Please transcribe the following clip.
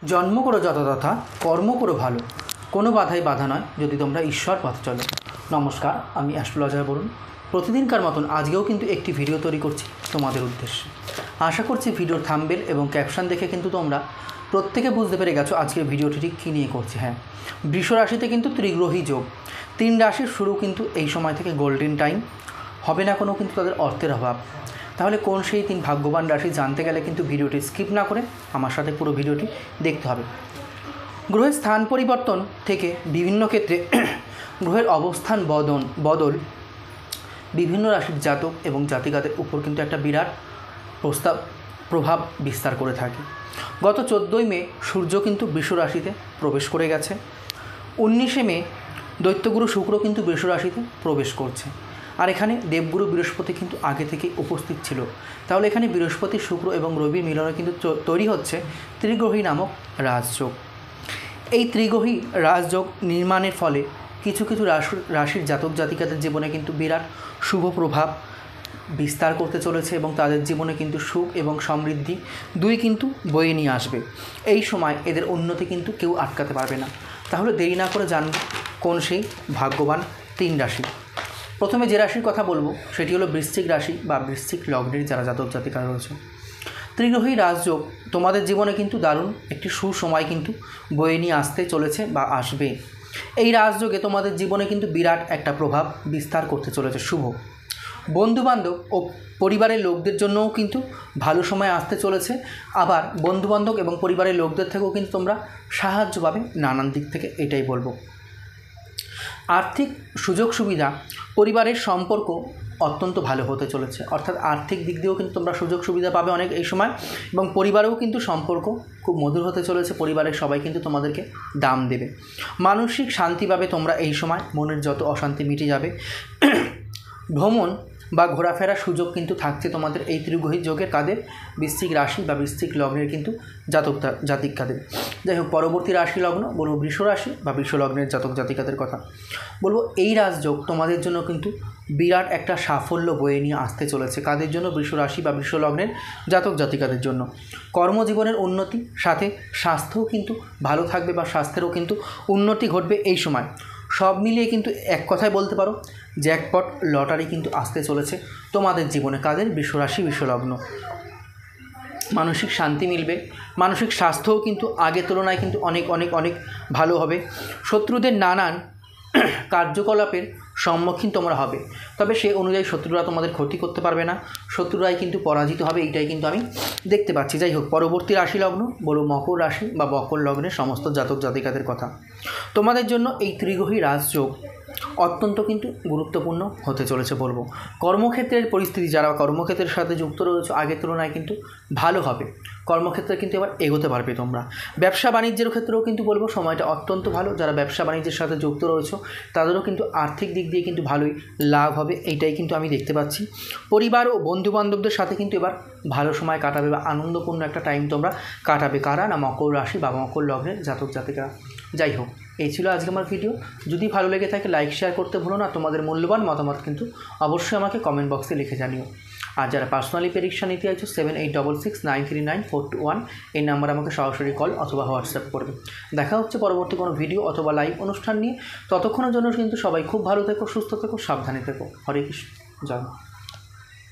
জন্ম করো যত তথা কর্ম করো ভালো, কোনো বাধাই বাধা নয় যদি তোমরা ঈশ্বর পথে চলো। নমস্কার, আমি অ্যাস্ট্রোলজার বরুণ। প্রতিদিনকার মতন আজকেও কিন্তু একটি ভিডিও তৈরি করছি তোমাদের উদ্দেশ্যে। আশা করছি ভিডিওর থাম্বনেল এবং ক্যাপশন দেখে কিন্তু তোমরা প্রত্যেকে বুঝতে পেরে গেছো আজকের ভিডিওটি ঠিক কী নিয়ে করছি। হ্যাঁ, বৃষ রাশিতে কিন্তু ত্রিগ্রহী যোগ। 3 রাশির শুরু কিন্তু এই সময় থেকে গোল্ডেন টাইম, হবে না কোনো কিন্তু তাদের অর্থের অভাব। তাহলে কোন সেই 3 ভাগ্যবান রাশি জানতে গেলে কিন্তু ভিডিওটি স্কিপ না করে আমার সাথে পুরো ভিডিওটি দেখতে হবে। গ্রহের স্থান পরিবর্তন থেকে বিভিন্ন ক্ষেত্রে গ্রহের অবস্থান বদল বিভিন্ন রাশির জাতক এবং জাতিকাদের উপর কিন্তু একটা বিরাট প্রভাব বিস্তার করে থাকে। গত 14ই মে সূর্য কিন্তু বৃষ রাশিতে প্রবেশ করে গেছে। 19শে মে দৈত্যগুরু শুক্র কিন্তু বৃষ রাশিতে প্রবেশ করছে। আর এখানে দেবগুরু বৃহস্পতি কিন্তু আগে থেকে উপস্থিত ছিল। তাহলে এখানে বৃহস্পতি, শুক্র এবং রবির মিলনে কিন্তু তৈরি হচ্ছে ত্রিগ্রহী নামক রাজযোগ। এই ত্রিগ্রহী রাজযোগ নির্মাণের ফলে কিছু কিছু রাশির জাতক জাতিকাদের জীবনে কিন্তু বিরাট শুভ প্রভাব বিস্তার করতে চলেছে এবং তাদের জীবনে কিন্তু সুখ এবং সমৃদ্ধি দুই কিন্তু বয়ে নিয়ে আসবে। এই সময় এদের উন্নতি কিন্তু কেউ আটকাতে পারবে না। তাহলে দেরি না করে জানব কোন সেই ভাগ্যবান 3 রাশি। প্রথমে যে রাশির কথা বলবো সেটি হলো বৃশ্চিক রাশি বা বৃশ্চিক লগ্নের যারা জাতক জাতিকা রয়েছে। ত্রিগ্রহী রাজযোগ তোমাদের জীবনে কিন্তু দারুণ একটি সুসময় কিন্তু বয়ে নিয়ে আসতে চলেছে বা আসবে। এই রাজযোগে তোমাদের জীবনে কিন্তু বিরাট একটা প্রভাব বিস্তার করতে চলেছে শুভ। বন্ধুবান্ধব ও পরিবারের লোকদের জন্যও কিন্তু ভালো সময় আসতে চলেছে। আবার বন্ধুবান্ধব এবং পরিবারের লোকদের থেকেও কিন্তু তোমরা সাহায্য পাবে নানান দিক থেকে, এটাই বলবো। আর্থিক সুযোগ সুবিধা, পরিবারের সম্পর্ক অত্যন্ত ভালো হতে চলেছে, অর্থাৎ আর্থিক দিক দিয়েও কিন্তু তোমরা সুযোগ সুবিধা পাবে অনেক এই সময়। এবং পরিবারেও কিন্তু সম্পর্ক খুব মধুর হতে চলেছে, পরিবারের সবাই কিন্তু তোমাদেরকে দাম দেবে। মানসিক শান্তি পাবে তোমরা এই সময়, মনের যত অশান্তি মিটে যাবে। ভ্রমণ বা ঘোরাফেরার সুযোগ কিন্তু থাকছে তোমাদের এই ত্রিগ্রহী যোগের কাদের, বৃশ্চিক রাশি বা বৃশ্চিক লগ্নের কিন্তু জাতিকাদের। যাই হোক, পরবর্তী রাশি লগ্ন বলবো বৃষ রাশি বা বৃষ লগ্নের জাতক জাতিকাদের কথা বলবো। এই রাজযোগ তোমাদের জন্য কিন্তু বিরাট একটা সাফল্য বয়ে নিয়ে আসতে চলেছে। কাদের জন্য? বৃষ রাশি বা বৃষ লগ্নের জাতক জাতিকাদের জন্য। কর্মজীবনের উন্নতি, সাথে স্বাস্থ্যও কিন্তু ভালো থাকবে বা স্বাস্থ্যেরও কিন্তু উন্নতি ঘটবে এই সময়। সব মিলিয়ে কিন্তু এক কথায় বলতে পারো জ্যাকপট লটারি কিন্তু আসতে চলেছে তোমাদের জীবনে। কাদের? বৃষ রাশি বৃষ লগ্ন। মানসিক শান্তি মিলবে, মানসিক স্বাস্থ্যও কিন্তু আগের তুলনায় কিন্তু অনেক অনেক অনেক ভালো হবে। শত্রুদের নানান কার্যকলাপের সম্মুখীন তোমরা হবে, তবে সেই অনুযায়ী শত্রুরা তোমাদের ক্ষতি করতে পারবে না, শত্রুরাই কিন্তু পরাজিত হবে, এইটাই কিন্তু আমি দেখতে পাচ্ছি। যাই হোক, পরবর্তী রাশি লগ্ন বলো মকর রাশি বা মকর লগ্নের সমস্ত জাতক জাতিকাদের কথা। তোমাদের জন্য এই ত্রিগ্রহী রাজযোগ অত্যন্ত কিন্তু গুরুত্বপূর্ণ হতে চলেছে বলবো। কর্মক্ষেত্রের পরিস্থিতি, যারা কর্মক্ষেত্রের সাথে যুক্ত রয়েছে আগের তুলনায় কিন্তু ভালো হবে। কর্মক্ষেত্রে কিন্তু এবার এগোতে পারবে তোমরা। ব্যবসা বাণিজ্যের ক্ষেত্রেও কিন্তু বলবো সময়টা অত্যন্ত ভালো। যারা ব্যবসা বাণিজ্যের সাথে যুক্ত রয়েছে তাদেরও কিন্তু আর্থিক দিক দিয়ে কিন্তু ভালোই লাভ হবে, এইটাই কিন্তু আমি দেখতে পাচ্ছি। পরিবার ও বন্ধুবান্ধবদের সাথে কিন্তু এবার ভালো সময় কাটাবে বা আনন্দপূর্ণ একটা টাইম তোমরা কাটাবে। কারা? না মকর রাশি বা মকর লগ্নের জাতক জাতিকা। যাই হোক, এই ছিল আজকে আমার ভিডিও। যদি ভালো লেগে থাকে লাইক শেয়ার করতে ভুলো না। তোমাদের মূল্যবান মতামত কিন্তু অবশ্যই আমাকে কমেন্ট বক্সে লিখে জানিও। আর যারা পার্সোনালি প্রেডিকশন নিতে চাইছো 7866933941 এই নাম্বার আমাকে সরাসরি কল অথবা হোয়াটসঅ্যাপ করবে। দেখা হচ্ছে পরবর্তী কোনো ভিডিও অথবা লাইভ অনুষ্ঠান নিয়ে। ততক্ষণের জন্য কিন্তু সবাই খুব ভালো থেকো, সুস্থ থেকো, সাবধানে থেকো। হরে কৃষ্ণ, জয় মা।